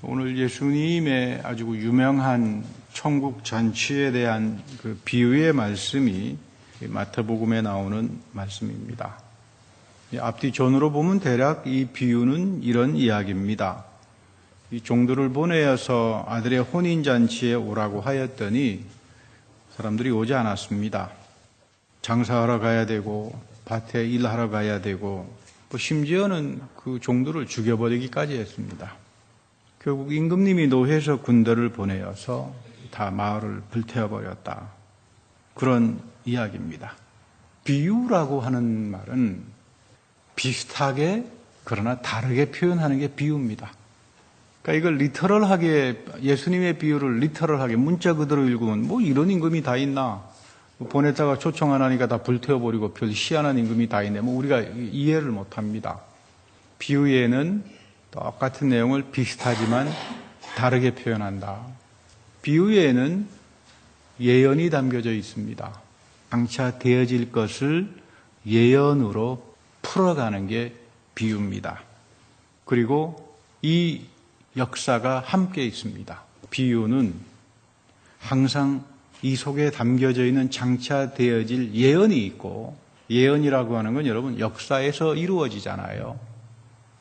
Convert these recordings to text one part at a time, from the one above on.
오늘 예수님의 아주 유명한 천국 잔치에 대한 그 비유의 말씀이 마태복음에 나오는 말씀입니다. 앞뒤 전으로 보면 대략 이 비유는 이런 이야기입니다. 이 종들을 보내어서 아들의 혼인잔치에 오라고 하였더니 사람들이 오지 않았습니다. 장사하러 가야 되고 밭에 일하러 가야 되고 심지어는 그 종들을 죽여버리기까지 했습니다. 결국 임금님이 노해서 군대를 보내어서 다 마을을 불태워버렸다. 그런 이야기입니다. 비유라고 하는 말은 비슷하게 그러나 다르게 표현하는 게 비유입니다. 그러니까 이걸 리터럴하게, 예수님의 비유를 리터럴하게 문자 그대로 읽으면 뭐 이런 임금이 다 있나? 보냈다가 초청 안 하니까 다 불태워버리고 별 희한한 임금이 다 있네. 뭐 우리가 이해를 못 합니다. 비유에는 똑같은 내용을 비슷하지만 다르게 표현한다. 비유에는 예언이 담겨져 있습니다. 장차 되어질 것을 예언으로 풀어가는 게 비유입니다. 그리고 이 역사가 함께 있습니다. 비유는 항상 이 속에 담겨져 있는 장차 되어질 예언이 있고, 예언이라고 하는 건 여러분 역사에서 이루어지잖아요.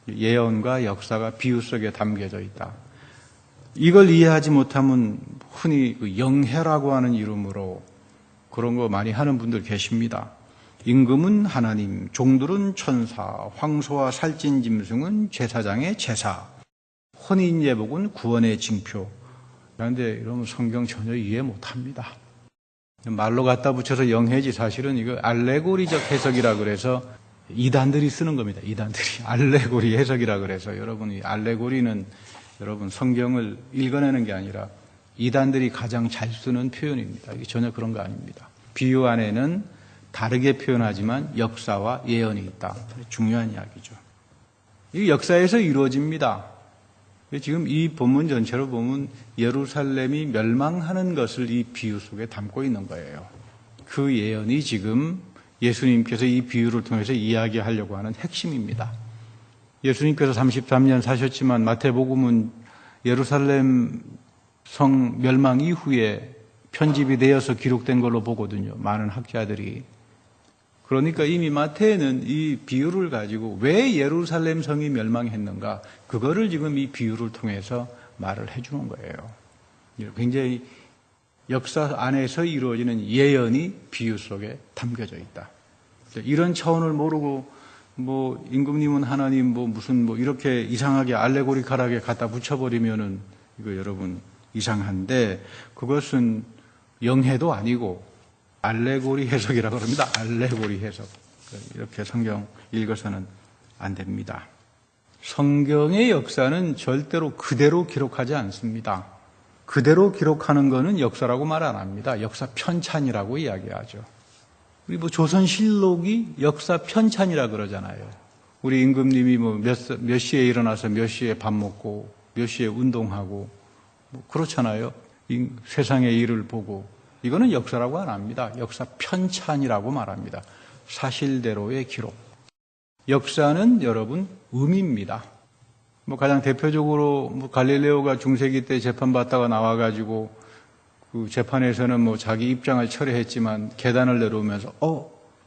예언과 역사가 비유 속에 담겨져 있다. 이걸 이해하지 못하면 흔히 영해라고 하는 이름으로 그런 거 많이 하는 분들 계십니다. 임금은 하나님, 종들은 천사, 황소와 살찐 짐승은 제사장의 제사, 혼인 예복은 구원의 징표. 그런데 이러면 성경 전혀 이해 못합니다. 말로 갖다 붙여서 영해지 사실은 이거 알레고리적 해석이라 그래서 이단들이 쓰는 겁니다. 이단들이 알레고리 해석이라 그래서 여러분이 알레고리는 여러분 성경을 읽어내는 게 아니라 이단들이 가장 잘 쓰는 표현입니다. 이게 전혀 그런 거 아닙니다. 비유 안에는 다르게 표현하지만 역사와 예언이 있다. 중요한 이야기죠. 이 역사에서 이루어집니다. 지금 이 본문 전체로 보면 예루살렘이 멸망하는 것을 이 비유 속에 담고 있는 거예요. 그 예언이 지금 예수님께서 이 비유를 통해서 이야기하려고 하는 핵심입니다. 예수님께서 33년 사셨지만 마태복음은 예루살렘 성 멸망 이후에 편집이 되어서 기록된 걸로 보거든요. 많은 학자들이. 그러니까 이미 마태는 이 비유를 가지고 왜 예루살렘 성이 멸망했는가, 그거를 지금 이 비유를 통해서 말을 해주는 거예요. 굉장히 역사 안에서 이루어지는 예언이 비유 속에 담겨져 있다. 이런 차원을 모르고 뭐 임금님은 하나님 무슨 이렇게 이상하게 알레고리컬하게 갖다 붙여버리면은 이거 여러분 이상한데, 그것은 영해도 아니고 알레고리 해석이라고 합니다. 알레고리 해석. 이렇게 성경 읽어서는 안 됩니다. 성경의 역사는 절대로 그대로 기록하지 않습니다. 그대로 기록하는 것은 역사라고 말 안 합니다. 역사 편찬이라고 이야기하죠. 우리 조선실록이 역사 편찬이라 그러잖아요. 우리 임금님이 몇 시에 일어나서 몇 시에 밥 먹고 몇 시에 운동하고 그렇잖아요. 세상의 일을 보고. 이거는 역사라고 안 합니다. 역사 편찬이라고 말합니다. 사실대로의 기록. 역사는 여러분 의미입니다. 가장 대표적으로 갈릴레오가 중세기 때 재판받다가 나와가지고 그 재판에서는 자기 입장을 철회했지만 계단을 내려오면서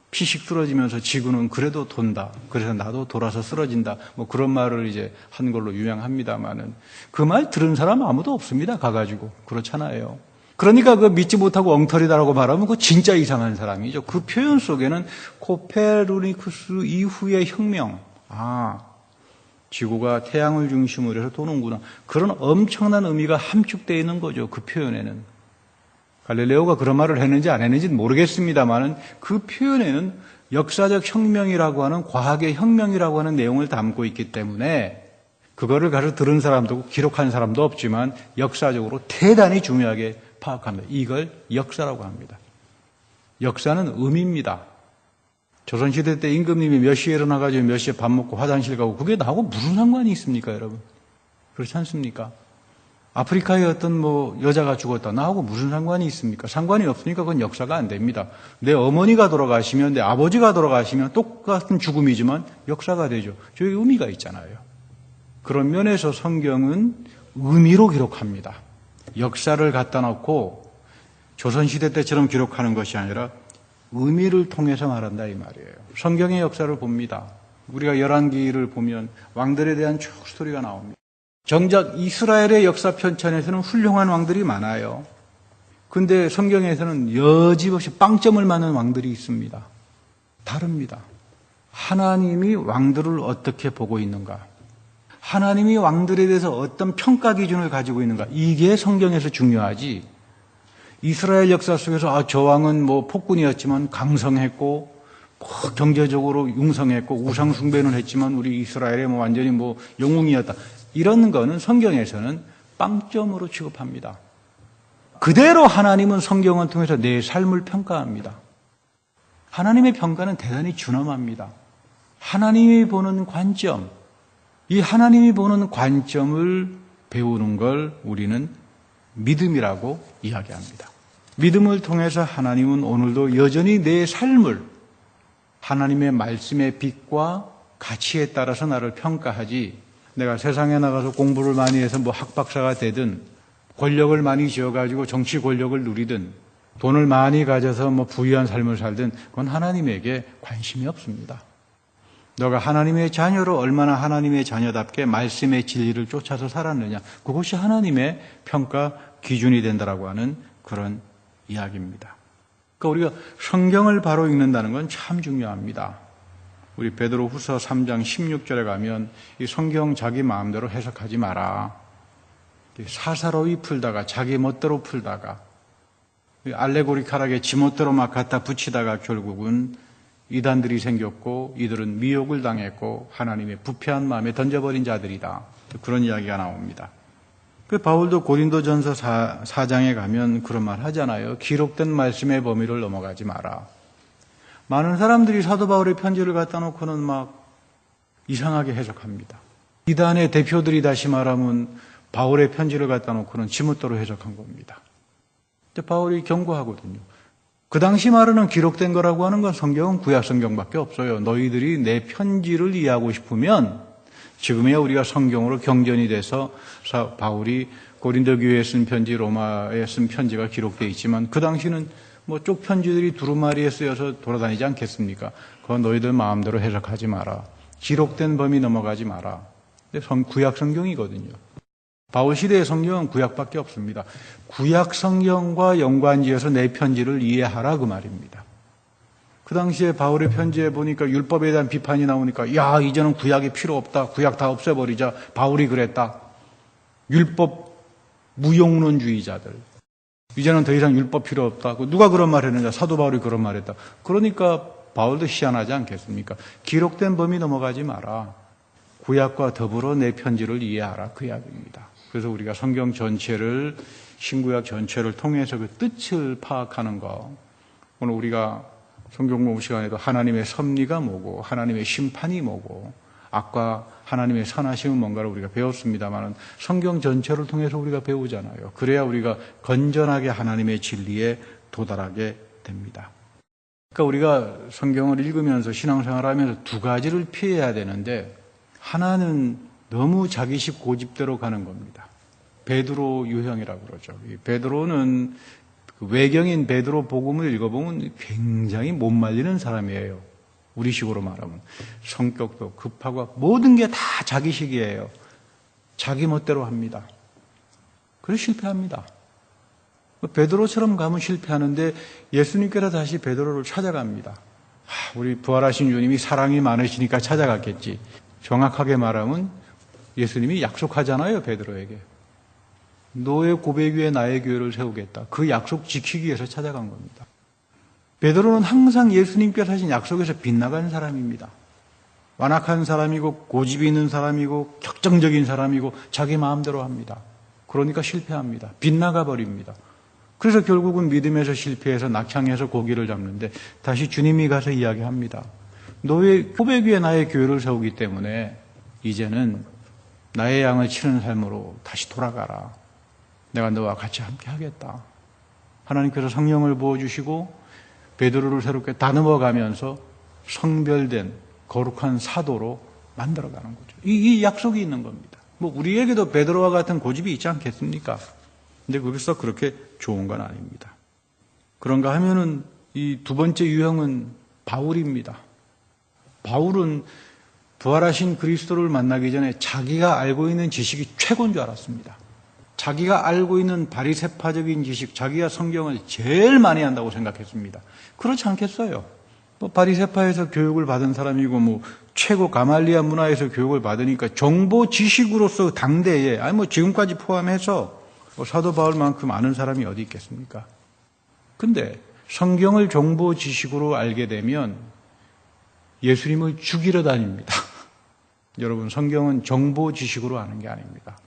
피식 쓰러지면서 지구는 그래도 돈다. 그래서 나도 돌아서 쓰러진다. 그런 말을 이제 한 걸로 유명합니다만은 그 말 들은 사람 아무도 없습니다. 가가지고. 그렇잖아요. 그러니까 그 믿지 못하고 엉터리다라고 말하면 그 진짜 이상한 사람이죠. 그 표현 속에는 코페르니쿠스 이후의 혁명. 지구가 태양을 중심으로 해서 도는구나. 그런 엄청난 의미가 함축되어 있는 거죠. 그 표현에는. 갈릴레오가 그런 말을 했는지 안 했는지는 모르겠습니다만은 그 표현에는 역사적 혁명이라고 하는, 과학의 혁명이라고 하는 내용을 담고 있기 때문에 그거를 가서 들은 사람도 없고 기록한 사람도 없지만 역사적으로 대단히 중요하게 파악합니다. 이걸 역사라고 합니다. 역사는 의미입니다. 조선시대 때 임금님이 몇 시에 일어나가지고 몇 시에 밥 먹고 화장실 가고 그게 나하고 무슨 상관이 있습니까, 여러분? 그렇지 않습니까? 아프리카에 어떤 여자가 죽었다. 나하고 무슨 상관이 있습니까? 상관이 없으니까 그건 역사가 안 됩니다. 내 어머니가 돌아가시면, 내 아버지가 돌아가시면 똑같은 죽음이지만 역사가 되죠. 저기 의미가 있잖아요. 그런 면에서 성경은 의미로 기록합니다. 역사를 갖다 놓고 조선시대 때처럼 기록하는 것이 아니라 의미를 통해서 말한다 이 말이에요. 성경의 역사를 봅니다. 우리가 열왕기를 보면 왕들에 대한 쭉 스토리가 나옵니다. 정작 이스라엘의 역사 편찬에서는 훌륭한 왕들이 많아요. 근데 성경에서는 여지없이 빵점을 맞는 왕들이 있습니다. 다릅니다. 하나님이 왕들을 어떻게 보고 있는가? 하나님이 왕들에 대해서 어떤 평가 기준을 가지고 있는가? 이게 성경에서 중요하지. 이스라엘 역사 속에서 저 왕은 뭐 폭군이었지만 강성했고 경제적으로 융성했고 우상 숭배는 했지만 우리 이스라엘의 뭐 완전히 뭐 영웅이었다. 이런 거는 성경에서는 빵점으로 취급합니다. 그대로 하나님은 성경을 통해서 내 삶을 평가합니다. 하나님의 평가는 대단히 준엄합니다. 하나님이 보는 관점, 이 하나님이 보는 관점을 배우는 걸 우리는 믿음이라고 이야기합니다. 믿음을 통해서 하나님은 오늘도 여전히 내 삶을 하나님의 말씀의 빛과 가치에 따라서 나를 평가하지, 내가 세상에 나가서 공부를 많이 해서 뭐 학박사가 되든 권력을 많이 지어가지고 정치 권력을 누리든 돈을 많이 가져서 뭐 부유한 삶을 살든 그건 하나님에게 관심이 없습니다. 너가 하나님의 자녀로 얼마나 하나님의 자녀답게 말씀의 진리를 쫓아서 살았느냐, 그것이 하나님의 평가 기준이 된다라고 하는 그런 이야기입니다. 그러니까 우리가 성경을 바로 읽는다는 건 참 중요합니다. 우리 베드로후서 3장 16절에 가면 이 성경 자기 마음대로 해석하지 마라. 사사로이 풀다가 자기 멋대로 풀다가 알레고리칼하게 지멋대로 막 갖다 붙이다가 결국은 이단들이 생겼고 이들은 미혹을 당했고 하나님의 부패한 마음에 던져버린 자들이다. 그런 이야기가 나옵니다. 그 바울도 고린도전서 4장에 가면 그런 말 하잖아요. 기록된 말씀의 범위를 넘어가지 마라. 많은 사람들이 사도 바울의 편지를 갖다 놓고는 막 이상하게 해석합니다. 이단의 대표들이 다시 말하면 바울의 편지를 갖다 놓고는 지멋대로 해석한 겁니다. 근데 바울이 경고하거든요. 그 당시 말하는 기록된 거라고 하는 건 성경은 구약 성경밖에 없어요. 너희들이 내 편지를 이해하고 싶으면 지금이야 우리가 성경으로 경전이 돼서 바울이 고린도 교회에 쓴 편지, 로마에 쓴 편지가 기록되어 있지만 그 당시는 뭐 쪽 편지들이 두루마리에 쓰여서 돌아다니지 않겠습니까? 그건 너희들 마음대로 해석하지 마라. 기록된 범위 넘어가지 마라. 근데 구약 성경이거든요. 바울 시대의 성경은 구약밖에 없습니다. 구약 성경과 연관지어서 내 편지를 이해하라 그 말입니다. 그 당시에 바울의 편지에 보니까 율법에 대한 비판이 나오니까 야 이제는 구약이 필요 없다. 구약 다 없애버리자. 바울이 그랬다. 율법 무용론주의자들. 이제는 더 이상 율법 필요 없다. 누가 그런 말 했느냐. 사도 바울이 그런 말 했다. 그러니까 바울도 희한하지 않겠습니까? 기록된 범위 넘어가지 마라. 구약과 더불어 내 편지를 이해하라. 그 이야기입니다. 그래서 우리가 성경 전체를, 신구약 전체를 통해서 그 뜻을 파악하는 거. 오늘 우리가 성경 공부 시간에도 하나님의 섭리가 뭐고 하나님의 심판이 뭐고 악과 하나님의 선하심은 뭔가를 우리가 배웠습니다만 성경 전체를 통해서 우리가 배우잖아요. 그래야 우리가 건전하게 하나님의 진리에 도달하게 됩니다. 그러니까 우리가 성경을 읽으면서 신앙생활을 하면서 두 가지를 피해야 되는데 하나는 너무 자기식 고집대로 가는 겁니다. 베드로 유형이라고 그러죠. 베드로는 외경인 베드로 복음을 읽어보면 굉장히 못 말리는 사람이에요. 우리식으로 말하면 성격도 급하고 모든 게 다 자기식이에요. 자기 멋대로 합니다. 그래서 실패합니다. 베드로처럼 가면 실패하는데 예수님께서 다시 베드로를 찾아갑니다. 우리 부활하신 주님이 사랑이 많으시니까 찾아갔겠지. 정확하게 말하면 예수님이 약속하잖아요, 베드로에게. 너의 고백 위에 나의 교회를 세우겠다. 그 약속 지키기 위해서 찾아간 겁니다. 베드로는 항상 예수님께서 하신 약속에서 빗나간 사람입니다. 완악한 사람이고 고집이 있는 사람이고 격정적인 사람이고 자기 마음대로 합니다. 그러니까 실패합니다. 빗나가 버립니다. 그래서 결국은 믿음에서 실패해서 낙향해서 고기를 잡는데 다시 주님이 가서 이야기합니다. 너의 고백 위에 나의 교회를 세우기 때문에 이제는 나의 양을 치는 삶으로 다시 돌아가라. 내가 너와 같이 함께 하겠다. 하나님께서 성령을 부어주시고 베드로를 새롭게 다듬어가면서 성별된 거룩한 사도로 만들어가는 거죠. 이 약속이 있는 겁니다. 뭐 우리에게도 베드로와 같은 고집이 있지 않겠습니까? 근데 거기서 그렇게 좋은 건 아닙니다. 그런가 하면은 이 두 번째 유형은 바울입니다. 바울은 부활하신 그리스도를 만나기 전에 자기가 알고 있는 지식이 최고인 줄 알았습니다. 자기가 알고 있는 바리새파적인 지식, 자기가 성경을 제일 많이 한다고 생각했습니다. 그렇지 않겠어요? 뭐 바리새파에서 교육을 받은 사람이고 뭐 최고 가말리아 문화에서 교육을 받으니까 정보 지식으로서 당대에 아니 뭐 지금까지 포함해서 뭐 사도 바울만큼 아는 사람이 어디 있겠습니까? 근데 성경을 정보 지식으로 알게 되면 예수님을 죽이러 다닙니다. 여러분, 성경은 정보 지식으로 아는 게 아닙니다.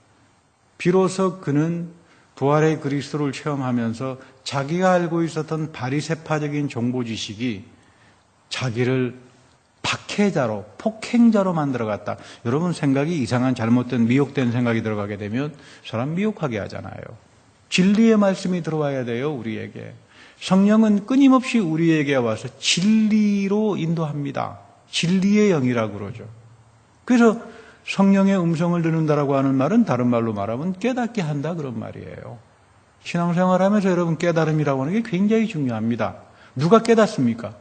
비로소 그는 부활의 그리스도를 체험하면서 자기가 알고 있었던 바리새파적인 정보 지식이 자기를 박해자로, 폭행자로 만들어갔다. 여러분, 생각이 이상한 잘못된 미혹된 생각이 들어가게 되면 사람 미혹하게 하잖아요. 진리의 말씀이 들어와야 돼요, 우리에게. 성령은 끊임없이 우리에게 와서 진리로 인도합니다. 진리의 영이라고 그러죠. 그래서 성령의 음성을 듣는다라고 하는 말은 다른 말로 말하면 깨닫게 한다 그런 말이에요. 신앙생활하면서 여러분 깨달음이라고 하는 게 굉장히 중요합니다. 누가 깨닫습니까?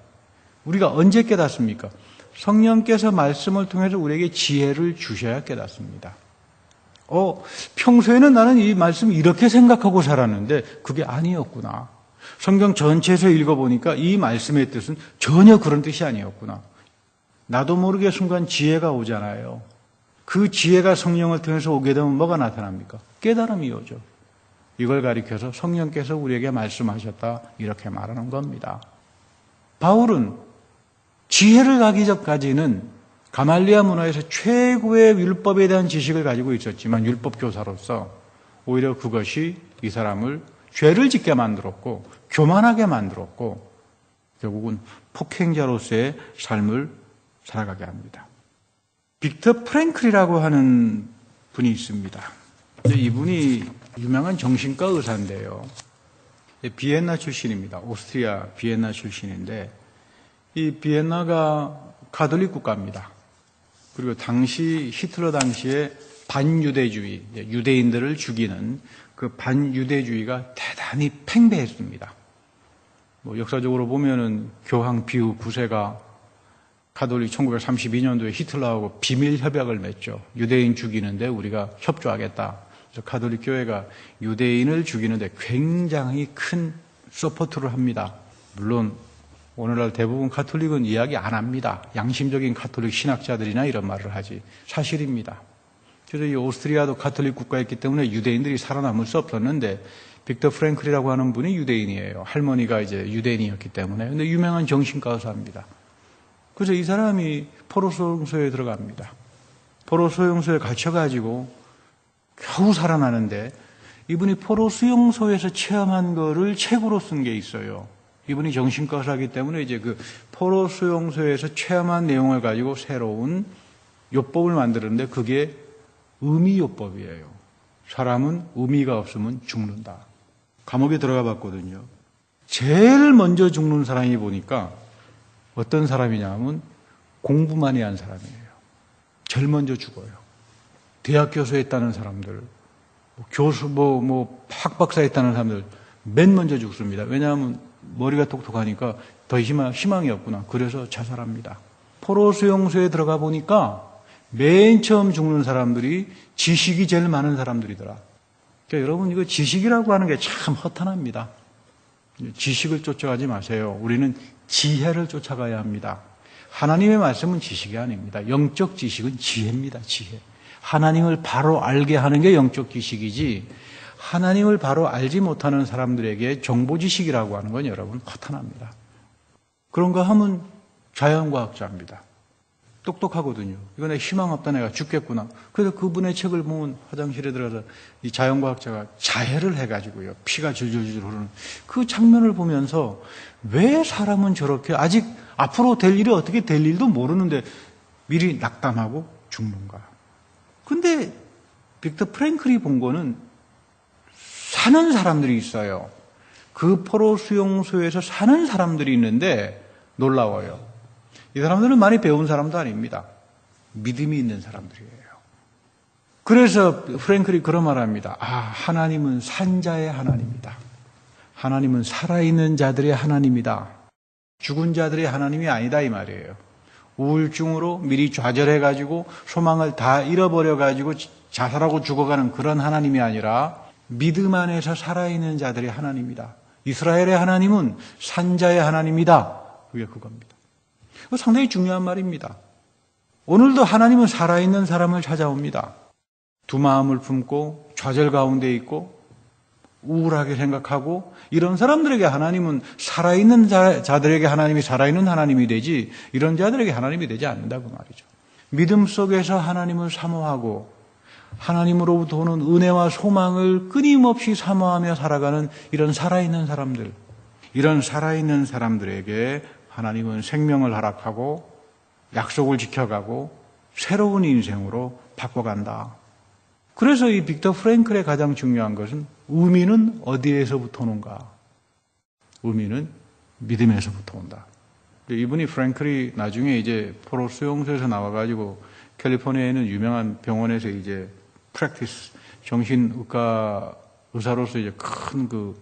우리가 언제 깨닫습니까? 성령께서 말씀을 통해서 우리에게 지혜를 주셔야 깨닫습니다. 평소에는 나는 이 말씀을 이렇게 생각하고 살았는데 그게 아니었구나. 성경 전체에서 읽어보니까 이 말씀의 뜻은 전혀 그런 뜻이 아니었구나. 나도 모르게 순간 지혜가 오잖아요. 그 지혜가 성령을 통해서 오게 되면 뭐가 나타납니까? 깨달음이 오죠. 이걸 가리켜서 성령께서 우리에게 말씀하셨다 이렇게 말하는 겁니다. 바울은 지혜를 가기 전까지는 가말리아 문화에서 최고의 율법에 대한 지식을 가지고 있었지만 율법 교사로서 오히려 그것이 이 사람을 죄를 짓게 만들었고 교만하게 만들었고 결국은 폭행자로서의 삶을 살아가게 합니다. 빅터 프랭클이라고 하는 분이 있습니다. 이분이 유명한 정신과 의사인데요. 비엔나 출신입니다. 오스트리아 비엔나 출신인데 이 비엔나가 가톨릭 국가입니다. 그리고 당시 히틀러 당시에 반유대주의, 유대인들을 죽이는 그 반유대주의가 대단히 팽배했습니다. 뭐 역사적으로 보면은 교황 비후 9세가 가톨릭 1932년도에 히틀러하고 비밀 협약을 맺죠. 유대인 죽이는데 우리가 협조하겠다. 그래서 가톨릭 교회가 유대인을 죽이는데 굉장히 큰 서포트를 합니다. 물론 오늘날 대부분 가톨릭은 이야기 안 합니다. 양심적인 가톨릭 신학자들이나 이런 말을 하지. 사실입니다. 그래서 이 오스트리아도 가톨릭 국가였기 때문에 유대인들이 살아남을 수 없었는데 빅터 프랭클이라고 하는 분이 유대인이에요. 할머니가 이제 유대인이었기 때문에. 근데 유명한 정신과 의사입니다. 그래서 이 사람이 포로 수용소에 들어갑니다. 포로 수용소에 갇혀가지고 겨우 살아나는데 이분이 포로 수용소에서 체험한 거를 책으로 쓴 게 있어요. 이분이 정신과 의사이기 때문에 이제 그 포로 수용소에서 체험한 내용을 가지고 새로운 요법을 만들었는데 그게 의미요법이에요. 사람은 의미가 없으면 죽는다. 감옥에 들어가 봤거든요. 제일 먼저 죽는 사람이 보니까 어떤 사람이냐면 공부 많이 한 사람이에요. 제일 먼저 죽어요. 대학 교수했다는 사람들, 교수 학박사 했다는 사람들 맨 먼저 죽습니다. 왜냐하면 머리가 똑똑하니까 더 희망이 없구나. 그래서 자살합니다. 포로 수용소에 들어가 보니까 맨 처음 죽는 사람들이 지식이 제일 많은 사람들이더라. 그러니까 여러분 이거 지식이라고 하는 게 참 허탄합니다. 지식을 쫓아가지 마세요. 우리는 지혜를 쫓아가야 합니다. 하나님의 말씀은 지식이 아닙니다. 영적 지식은 지혜입니다. 지혜. 하나님을 바로 알게 하는 게 영적 지식이지 하나님을 바로 알지 못하는 사람들에게 정보 지식이라고 하는 건 여러분 허탄합니다. 그런가 하면 자연과학자입니다. 똑똑하거든요. 이거 내 희망 없다 내가 죽겠구나. 그래서 그분의 책을 보면 화장실에 들어가서 이 자연과학자가 자해를 해가지고요. 피가 줄줄줄 흐르는 그 장면을 보면서 왜 사람은 저렇게 아직 앞으로 될 일이 어떻게 될 일도 모르는데 미리 낙담하고 죽는가. 근데 빅터 프랭클이 본 거는 사는 사람들이 있어요. 그 포로 수용소에서 사는 사람들이 있는데 놀라워요. 이 사람들은 많이 배운 사람도 아닙니다. 믿음이 있는 사람들이에요. 그래서 프랭클이 그런 말을 합니다. 하나님은 산자의 하나님이다. 하나님은 살아있는 자들의 하나님이다. 죽은 자들의 하나님이 아니다 이 말이에요. 우울증으로 미리 좌절해가지고 소망을 다 잃어버려가지고 자살하고 죽어가는 그런 하나님이 아니라 믿음 안에서 살아있는 자들의 하나님이다. 이스라엘의 하나님은 산자의 하나님이다. 그게 그겁니다. 그거 상당히 중요한 말입니다. 오늘도 하나님은 살아있는 사람을 찾아옵니다. 두 마음을 품고 좌절 가운데 있고 우울하게 생각하고 이런 사람들에게 하나님은 살아있는 자들에게 하나님이 살아있는 하나님이 되지 이런 자들에게 하나님이 되지 않는다고 말이죠. 믿음 속에서 하나님을 사모하고 하나님으로부터 오는 은혜와 소망을 끊임없이 사모하며 살아가는 이런 살아있는 사람들, 이런 살아있는 사람들에게 하나님은 생명을 허락하고 약속을 지켜가고 새로운 인생으로 바꿔간다. 그래서 이 빅터 프랭클의 가장 중요한 것은 의미는 어디에서부터 오는가? 의미는 믿음에서부터 온다. 이분이 프랭클이 나중에 이제 포로 수용소에서 나와가지고 캘리포니아에 있는 유명한 병원에서 이제 프랙티스 정신의과 의사로서 이제 큰 그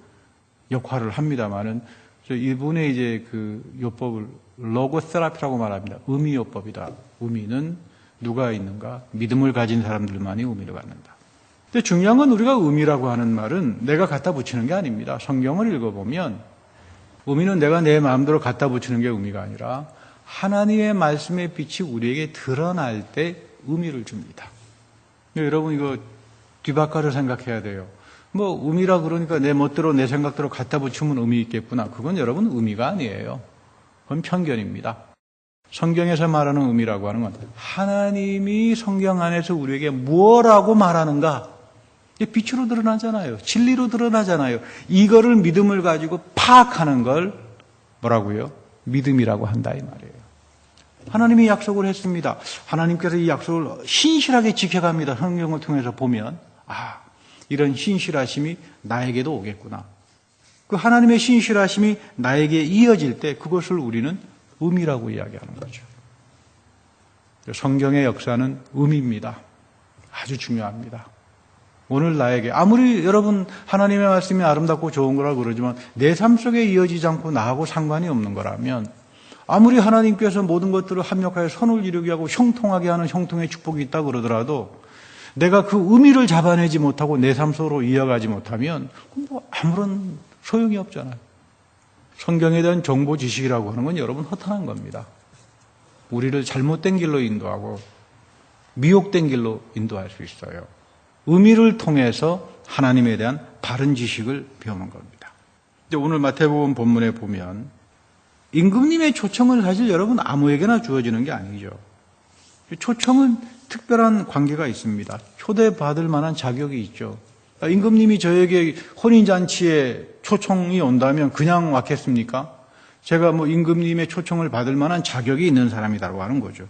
역할을 합니다만은 이분의 이제 그 요법을 로고테라피라고 말합니다. 의미 요법이다. 의미는 누가 있는가? 믿음을 가진 사람들만이 의미를 갖는다. 근데 중요한 건 우리가 의미라고 하는 말은 내가 갖다 붙이는 게 아닙니다. 성경을 읽어보면 의미는 내가 내 마음대로 갖다 붙이는 게 의미가 아니라 하나님의 말씀의 빛이 우리에게 드러날 때 의미를 줍니다. 여러분 이거 뒤바꿔서 생각해야 돼요. 뭐 의미라 그러니까 내 멋대로 내 생각대로 갖다 붙이면 의미 있겠구나. 그건 여러분 의미가 아니에요. 그건 편견입니다. 성경에서 말하는 의미라고 하는 건 하나님이 성경 안에서 우리에게 뭐라고 말하는가? 빛으로 드러나잖아요. 진리로 드러나잖아요. 이거를 믿음을 가지고 파악하는 걸 뭐라고요? 믿음이라고 한다 이 말이에요. 하나님이 약속을 했습니다. 하나님께서 이 약속을 신실하게 지켜갑니다. 성경을 통해서 보면 이런 신실하심이 나에게도 오겠구나. 그 하나님의 신실하심이 나에게 이어질 때 그것을 우리는 의미라고 이야기하는 거죠. 성경의 역사는 의미입니다. 아주 중요합니다. 오늘 나에게 아무리 여러분 하나님의 말씀이 아름답고 좋은 거라고 그러지만 내 삶 속에 이어지지 않고 나하고 상관이 없는 거라면 아무리 하나님께서 모든 것들을 합력하여 선을 이루게 하고 형통하게 하는 형통의 축복이 있다고 그러더라도 내가 그 의미를 잡아내지 못하고 내 삶 속으로 이어가지 못하면 뭐 아무런 소용이 없잖아요. 성경에 대한 정보 지식이라고 하는 건 여러분 허탄한 겁니다. 우리를 잘못된 길로 인도하고 미혹된 길로 인도할 수 있어요. 의미를 통해서 하나님에 대한 바른 지식을 배우는 겁니다. 오늘 마태복음 본문에 보면 임금님의 초청은 사실 여러분 아무에게나 주어지는 게 아니죠. 초청은 특별한 관계가 있습니다. 초대받을 만한 자격이 있죠. 임금님이 저에게 혼인잔치에 초청이 온다면 그냥 왔겠습니까? 제가 뭐 임금님의 초청을 받을 만한 자격이 있는 사람이라고 하는 거죠.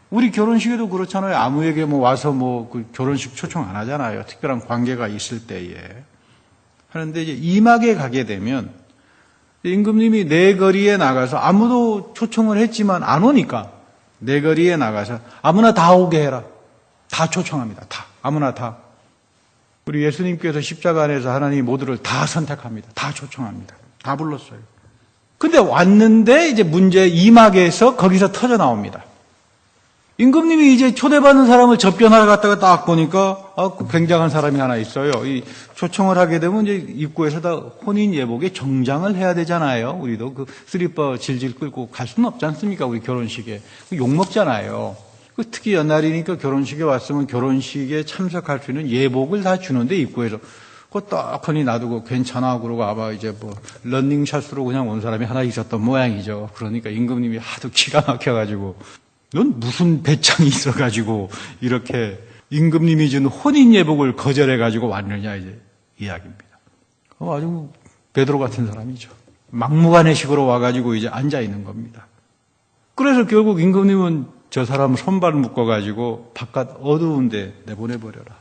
우리 결혼식에도 그렇잖아요. 아무에게 뭐 와서 뭐 그 결혼식 초청 안 하잖아요. 특별한 관계가 있을 때에. 하는데 이제 임하게 가게 되면 임금님이 내 거리에 나가서 아무도 초청을 했지만 안 오니까 내 거리에 나가서 아무나 다 오게 해라. 다 초청합니다. 다. 아무나 다. 우리 예수님께서 십자가 안에서 하나님이 모두를 다 선택합니다. 다 초청합니다. 다 불렀어요. 근데 왔는데 이제 문제 임하게해서 거기서 터져 나옵니다. 임금님이 이제 초대받는 사람을 접견하러 갔다가 딱 보니까 굉장한 사람이 하나 있어요. 이 초청을 하게 되면 이제 입구에서 다 혼인 예복에 정장을 해야 되잖아요. 우리도 그 슬리퍼 질질 끌고 갈 수는 없지 않습니까? 우리 결혼식에 욕 먹잖아요. 특히 연날이니까 결혼식에 왔으면 결혼식에 참석할 수 있는 예복을 다 주는데 입구에서 그거 떡하니 놔두고 괜찮아 그러고 아마 이제 뭐 런닝샷으로 그냥 온 사람이 하나 있었던 모양이죠. 그러니까 임금님이 하도 기가 막혀가지고 넌 무슨 배짱이 있어가지고 이렇게 임금님이 준 혼인 예복을 거절해가지고 왔느냐 이제 이야기입니다. 아주 베드로 같은 사람이죠. 막무가내식으로 와가지고 이제 앉아 있는 겁니다. 그래서 결국 임금님은 저 사람 손발 묶어가지고 바깥 어두운 데 내보내버려라.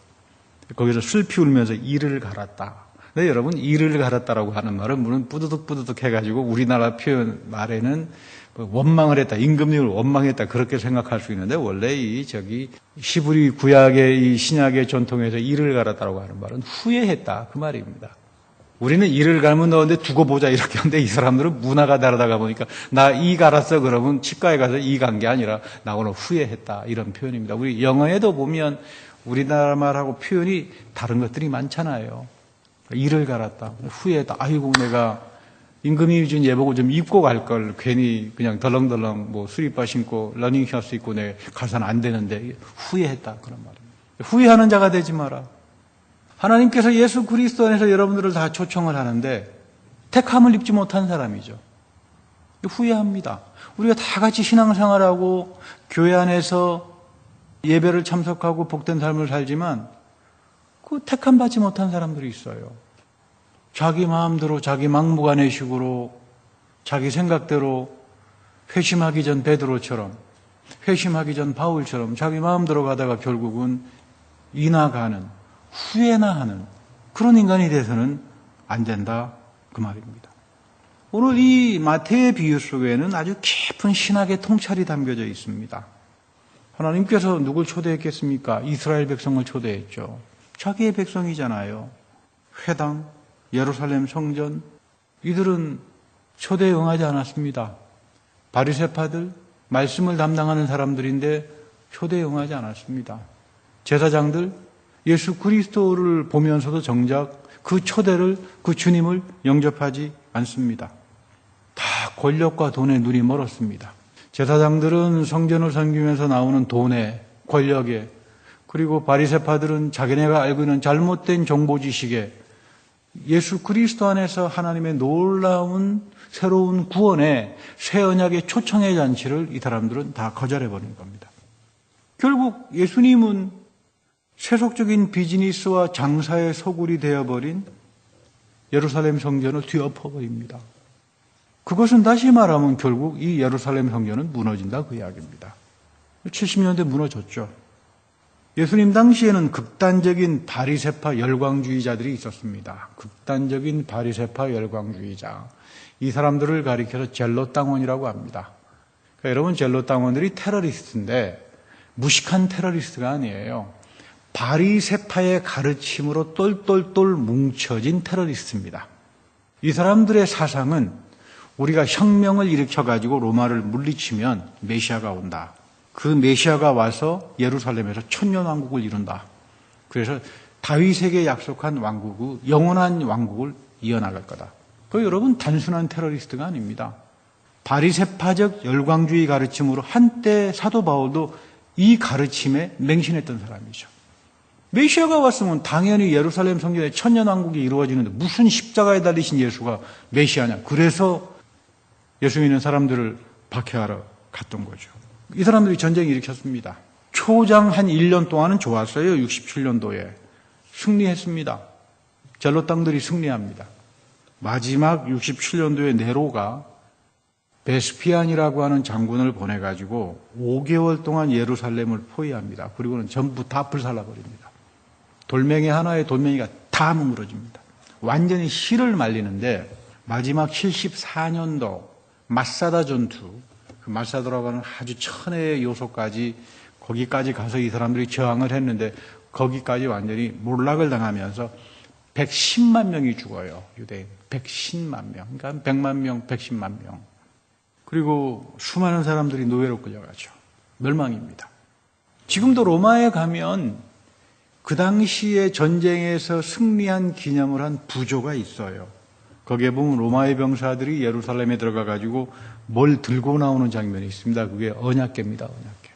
거기서 슬피 울면서 이를 갈았다. 근데 여러분, 이를 갈았다라고 하는 말은 물론 뿌드득 해가지고 우리나라 표현 말에는 원망을 했다, 임금님을 원망했다 그렇게 생각할 수 있는데 원래 히브리 구약의 이 신약의 전통에서 이를 갈았다라고 하는 말은 후회했다 그 말입니다. 우리는 이를 갈면 넣었는데 두고 보자 이렇게 하는데 이 사람들은 문화가 다르다가 보니까 나 이 갈았어 그러면 치과에 가서 이 간 게 아니라 나 오늘 후회했다 이런 표현입니다. 우리 영어에도 보면 우리나라 말하고 표현이 다른 것들이 많잖아요. 이를 갈았다, 후회했다. 아이고 내가 임금님이 준 예복을 좀 입고 갈 걸 괜히 그냥 덜렁덜렁 수리바 신고 러닝셔츠 입고 내 가서는 안 되는데 후회했다 그런 말입니다. 후회하는 자가 되지 마라. 하나님께서 예수 그리스도 안에서 여러분들을 다 초청을 하는데 택함을 입지 못한 사람이죠. 후회합니다. 우리가 다 같이 신앙생활하고 교회 안에서 예배를 참석하고 복된 삶을 살지만 그 택함 받지 못한 사람들이 있어요. 자기 마음대로 자기 막무가내식으로 자기 생각대로 회심하기 전 베드로처럼 회심하기 전 바울처럼 자기 마음대로 가다가 결국은 이나 가는 후회나 하는 그런 인간이 돼서는 안 된다 그 말입니다. 오늘 이 마태의 비유 속에는 아주 깊은 신학의 통찰이 담겨져 있습니다. 하나님께서 누굴 초대했겠습니까? 이스라엘 백성을 초대했죠. 자기의 백성이잖아요. 회당, 예루살렘 성전, 이들은 초대에 응하지 않았습니다. 바리새파들, 말씀을 담당하는 사람들인데 초대에 응하지 않았습니다. 제사장들, 예수 그리스도를 보면서도 정작 그 초대를, 그 주님을 영접하지 않습니다. 다 권력과 돈에 눈이 멀었습니다. 제사장들은 성전을 섬기면서 나오는 돈에, 권력에, 그리고 바리새파들은 자기네가 알고 있는 잘못된 정보 지식에 예수 그리스도 안에서 하나님의 놀라운 새로운 구원의 새 언약의 초청의 잔치를 이 사람들은 다 거절해버린 겁니다. 결국 예수님은 세속적인 비즈니스와 장사의 소굴이 되어버린 예루살렘 성전을 뒤엎어버립니다. 그것은 다시 말하면 결국 이 예루살렘 성전은 무너진다 그 이야기입니다. 70년대 무너졌죠. 예수님 당시에는 극단적인 바리새파 열광주의자들이 있었습니다. 극단적인 바리새파 열광주의자. 이 사람들을 가리켜서 젤롯당원이라고 합니다. 그러니까 여러분 젤롯당원들이 테러리스트인데 무식한 테러리스트가 아니에요. 바리새파의 가르침으로 똘똘똘 뭉쳐진 테러리스트입니다. 이 사람들의 사상은 우리가 혁명을 일으켜가지고 로마를 물리치면 메시아가 온다. 그 메시아가 와서 예루살렘에서 천년왕국을 이룬다. 그래서 다윗에게 약속한 왕국의 영원한 왕국을 이어나갈 거다. 그 여러분 단순한 테러리스트가 아닙니다. 바리새파적 열광주의 가르침으로 한때 사도 바울도 이 가르침에 맹신했던 사람이죠. 메시아가 왔으면 당연히 예루살렘 성전에 천년왕국이 이루어지는데 무슨 십자가에 달리신 예수가 메시아냐. 그래서 예수 믿는 사람들을 박해하러 갔던 거죠. 이 사람들이 전쟁을 일으켰습니다. 초장 한 1년 동안은 좋았어요. 67년도에. 승리했습니다. 젤롯 당들이 승리합니다. 마지막 67년도에 네로가 베스피안이라고 하는 장군을 보내가지고 5개월 동안 예루살렘을 포위합니다. 그리고는 전부 다 불살라버립니다. 돌멩이 하나에 돌멩이가 다 뭉그러집니다. 완전히 실을 말리는데 마지막 74년도 마사다 전투, 그 마사다라고 하는 아주 천혜의 요소까지 거기까지 가서 이 사람들이 저항을 했는데 거기까지 완전히 몰락을 당하면서 110만 명이 죽어요. 유대인 110만 명. 그러니까 100만 명, 110만 명. 그리고 수많은 사람들이 노예로 끌려가죠. 멸망입니다. 지금도 로마에 가면 그 당시에 전쟁에서 승리한 기념을 한 부조가 있어요. 거기에 보면 로마의 병사들이 예루살렘에 들어가가지고 뭘 들고 나오는 장면이 있습니다. 그게 언약궤입니다. 언약궤.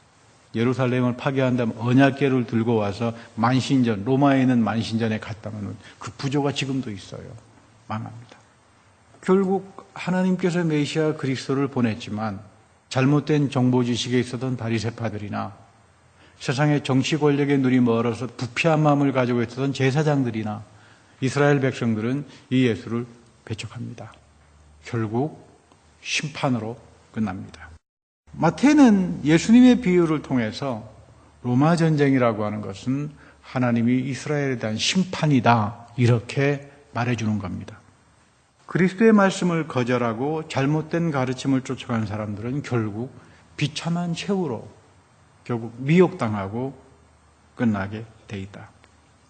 예루살렘을 파괴한다면 언약궤를 들고 와서 만신전, 로마에 있는 만신전에 갔다면 그 부조가 지금도 있어요. 망합니다. 결국 하나님께서 메시아 그리스도를 보냈지만 잘못된 정보 지식에 있었던 바리새파들이나 세상의 정치 권력의 눈이 멀어서 부패한 마음을 가지고 있었던 제사장들이나 이스라엘 백성들은 이 예수를 배척합니다. 결국 심판으로 끝납니다. 마태는 예수님의 비유를 통해서 로마 전쟁이라고 하는 것은 하나님이 이스라엘에 대한 심판이다 이렇게 말해주는 겁니다. 그리스도의 말씀을 거절하고 잘못된 가르침을 쫓아가는 사람들은 결국 비참한 최후로 결국 미혹당하고 끝나게 돼 있다.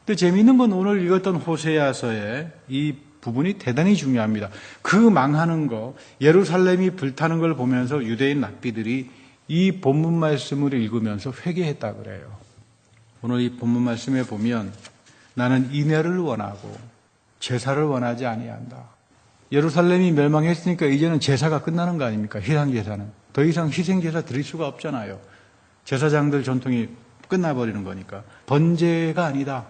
근데 재미있는 건 오늘 읽었던 호세아서의 이 부분이 대단히 중요합니다. 그 망하는 거, 예루살렘이 불타는 걸 보면서 유대인 랍비들이 이 본문 말씀을 읽으면서 회개했다 그래요. 오늘 이 본문 말씀에 보면 나는 인애를 원하고 제사를 원하지 아니한다. 예루살렘이 멸망했으니까 이제는 제사가 끝나는 거 아닙니까? 희생제사는. 더 이상 희생제사 드릴 수가 없잖아요. 제사장들 전통이 끝나버리는 거니까. 번제가 아니다.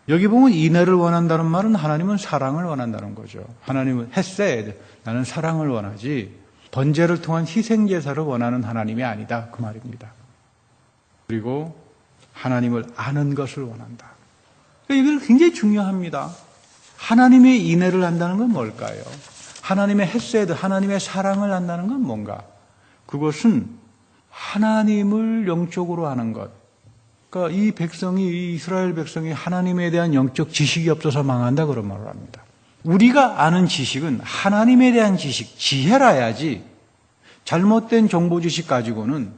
여기 보면 인애를 원한다는 말은 하나님은 사랑을 원한다는 거죠. 하나님은 헤세드, 나는 사랑을 원하지 번제를 통한 희생제사를 원하는 하나님이 아니다. 그 말입니다. 그리고 하나님을 아는 것을 원한다. 이걸 굉장히 중요합니다. 하나님의 인애를 한다는 건 뭘까요? 하나님의 헤세드, 하나님의 사랑을 한다는 건 뭔가? 그것은 하나님을 영적으로 아는 것. 그러니까 이 백성이, 이 이스라엘 백성이 하나님에 대한 영적 지식이 없어서 망한다 그런 말을 합니다. 우리가 아는 지식은 하나님에 대한 지식, 지혜라야지 잘못된 정보 지식 가지고는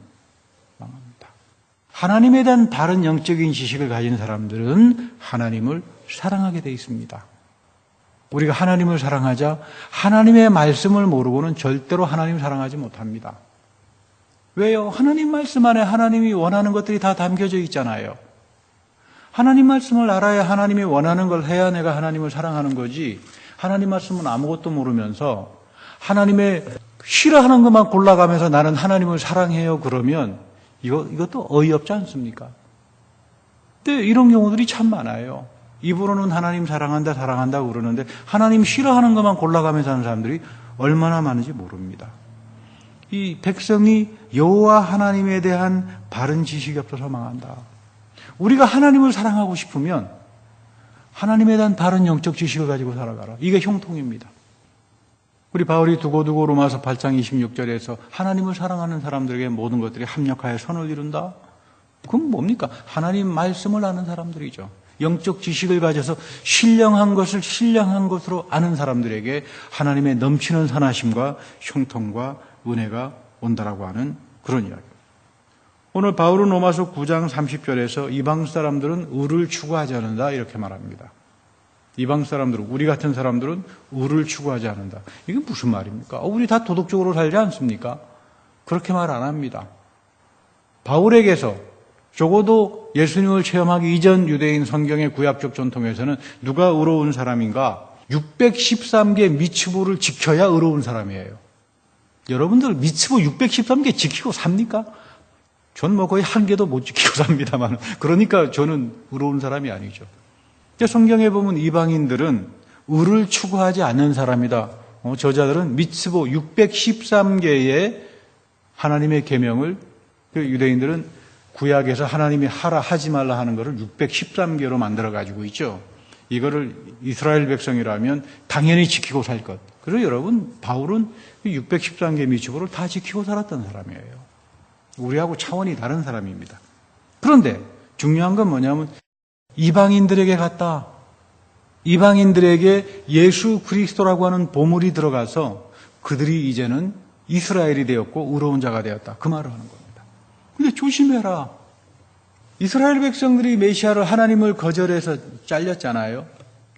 망합니다. 하나님에 대한 바른 영적인 지식을 가진 사람들은 하나님을 사랑하게 돼 있습니다. 우리가 하나님을 사랑하자 하나님의 말씀을 모르고는 절대로 하나님을 사랑하지 못합니다. 왜요? 하나님 말씀 안에 하나님이 원하는 것들이 다 담겨져 있잖아요. 하나님 말씀을 알아야 하나님이 원하는 걸 해야 내가 하나님을 사랑하는 거지. 하나님 말씀은 아무것도 모르면서 하나님의 싫어하는 것만 골라가면서 나는 하나님을 사랑해요 그러면 이것도 어이없지 않습니까? 근데 이런 경우들이 참 많아요. 입으로는 하나님 사랑한다 그러는데 하나님 싫어하는 것만 골라가면서 하는 사람들이 얼마나 많은지 모릅니다. 이 백성이 여호와 하나님에 대한 바른 지식이 없어서 망한다. 우리가 하나님을 사랑하고 싶으면 하나님에 대한 바른 영적 지식을 가지고 살아가라. 이게 형통입니다. 우리 바울이 두고두고 로마서 8장 26절에서 하나님을 사랑하는 사람들에게 모든 것들이 합력하여 선을 이룬다. 그건 뭡니까? 하나님 말씀을 아는 사람들이죠. 영적 지식을 가져서 신령한 것을 신령한 것으로 아는 사람들에게 하나님의 넘치는 선하심과 형통과 은혜가 온다라고 하는 그런 이야기입니다. 오늘 바울은 로마서 9장 30절에서 이방 사람들은 의를 추구하지 않는다 이렇게 말합니다. 이방 사람들은, 우리 같은 사람들은 의를 추구하지 않는다. 이게 무슨 말입니까? 우리 다 도덕적으로 살지 않습니까? 그렇게 말 안 합니다. 바울에게서 적어도 예수님을 체험하기 이전 유대인 성경의 구약적 전통에서는 누가 의로운 사람인가? 613개 미츠보를 지켜야 의로운 사람이에요. 여러분들 미츠보 613개 지키고 삽니까? 전 뭐 거의 한 개도 못 지키고 삽니다만 그러니까 저는 의로운 사람이 아니죠. 성경에 보면 이방인들은 의를 추구하지 않는 사람이다. 저자들은 미츠보 613개의 하나님의 계명을 유대인들은 구약에서 하나님이 하라 하지 말라 하는 것을 613개로 만들어 가지고 있죠. 이거를 이스라엘 백성이라면 당연히 지키고 살 것. 그래서 여러분 바울은 613개 미츠보를 다 지키고 살았던 사람이에요. 우리하고 차원이 다른 사람입니다. 그런데 중요한 건 뭐냐면 이방인들에게 갔다. 이방인들에게 예수 그리스도라고 하는 보물이 들어가서 그들이 이제는 이스라엘이 되었고 의로운 자가 되었다. 그 말을 하는 겁니다. 근데 조심해라. 이스라엘 백성들이 메시아를 하나님을 거절해서 잘렸잖아요.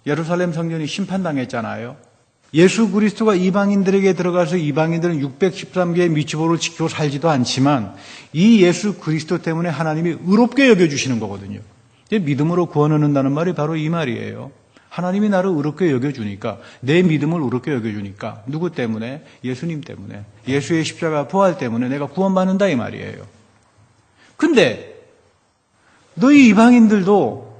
예루살렘 성전이 심판당했잖아요. 예수 그리스도가 이방인들에게 들어가서 이방인들은 613개의 미츠보를 지키고 살지도 않지만 이 예수 그리스도 때문에 하나님이 의롭게 여겨주시는 거거든요. 믿음으로 구원 얻는다는 말이 바로 이 말이에요. 하나님이 나를 의롭게 여겨주니까, 내 믿음을 의롭게 여겨주니까, 누구 때문에? 예수님 때문에. 예수의 십자가 부활 때문에 내가 구원받는다 이 말이에요. 근데 너희 이방인들도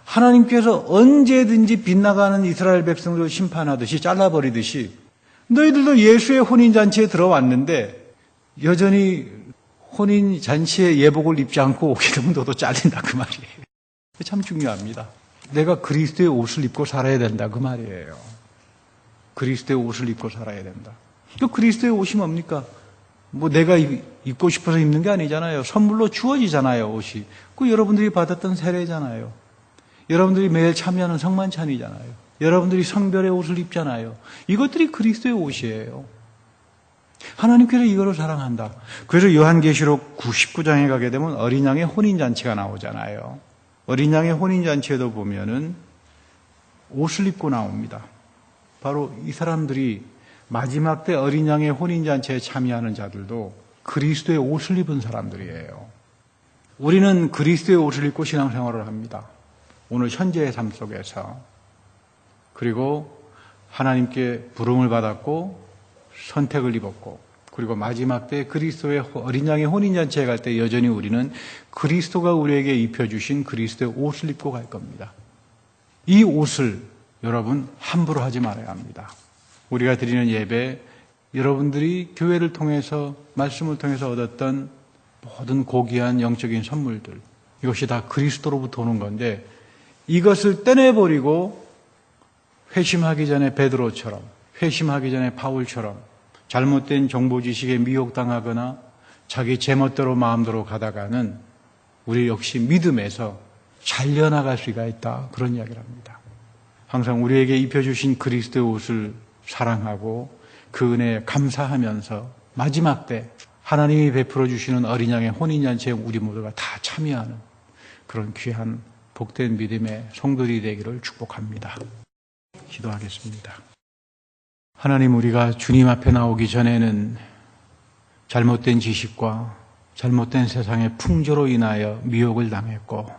하나님께서 언제든지 빗나가는 이스라엘 백성들을 심판하듯이 잘라버리듯이 너희들도 예수의 혼인잔치에 들어왔는데 여전히 혼인잔치의 예복을 입지 않고 오게 되면 너도 잘린다 그 말이에요. 참 중요합니다. 내가 그리스도의 옷을 입고 살아야 된다 그 말이에요. 그리스도의 옷을 입고 살아야 된다. 또 그리스도의 옷이 뭡니까? 뭐 내가 입고 싶어서 입는 게 아니잖아요. 선물로 주어지잖아요, 옷이. 그 여러분들이 받았던 세례잖아요. 여러분들이 매일 참여하는 성만찬이잖아요. 여러분들이 성별의 옷을 입잖아요. 이것들이 그리스도의 옷이에요. 하나님께서 이거를 사랑한다. 그래서 요한계시록 19장에 가게 되면 어린 양의 혼인잔치가 나오잖아요. 어린 양의 혼인잔치에도 보면은 옷을 입고 나옵니다. 바로 이 사람들이 마지막 때 어린 양의 혼인잔치에 참여하는 자들도 그리스도의 옷을 입은 사람들이에요. 우리는 그리스도의 옷을 입고 신앙생활을 합니다. 오늘 현재의 삶 속에서. 그리고 하나님께 부름을 받았고 선택을 입었고, 그리고 마지막 때 그리스도의 어린 양의 혼인잔치에 갈 때 여전히 우리는 그리스도가 우리에게 입혀주신 그리스도의 옷을 입고 갈 겁니다. 이 옷을 여러분 함부로 하지 말아야 합니다. 우리가 드리는 예배, 여러분들이 교회를 통해서 말씀을 통해서 얻었던 모든 고귀한 영적인 선물들, 이것이 다 그리스도로부터 오는 건데 이것을 떼내버리고 회심하기 전에 베드로처럼, 회심하기 전에 바울처럼 잘못된 정보 지식에 미혹당하거나 자기 제멋대로 마음대로 가다가는 우리 역시 믿음에서 잘려나갈 수가 있다, 그런 이야기를 합니다. 항상 우리에게 입혀주신 그리스도의 옷을 사랑하고 그 은혜에 감사하면서 마지막 때 하나님이 베풀어 주시는 어린 양의 혼인잔치에 우리 모두가 다 참여하는 그런 귀한 복된 믿음의 성도들이 되기를 축복합니다. 기도하겠습니다. 하나님, 우리가 주님 앞에 나오기 전에는 잘못된 지식과 잘못된 세상의 풍조로 인하여 미혹을 당했고,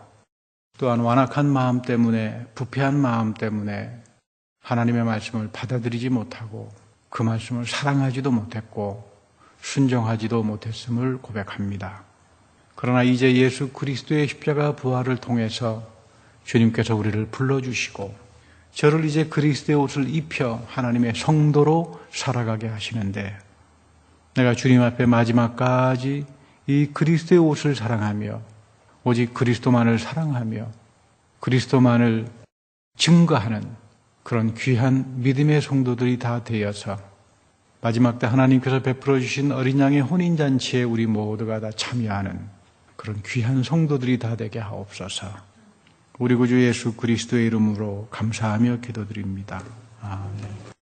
또한 완악한 마음 때문에, 부패한 마음 때문에 하나님의 말씀을 받아들이지 못하고 그 말씀을 사랑하지도 못했고 순종하지도 못했음을 고백합니다. 그러나 이제 예수 그리스도의 십자가 부활을 통해서 주님께서 우리를 불러주시고 저를 이제 그리스도의 옷을 입혀 하나님의 성도로 살아가게 하시는데, 내가 주님 앞에 마지막까지 이 그리스도의 옷을 사랑하며 오직 그리스도만을 사랑하며 그리스도만을 증거하는 그런 귀한 믿음의 성도들이 다 되어서 마지막 때 하나님께서 베풀어 주신 어린 양의 혼인잔치에 우리 모두가 다 참여하는 그런 귀한 성도들이 다 되게 하옵소서. 우리 구주 예수 그리스도의 이름으로 감사하며 기도드립니다. 아멘.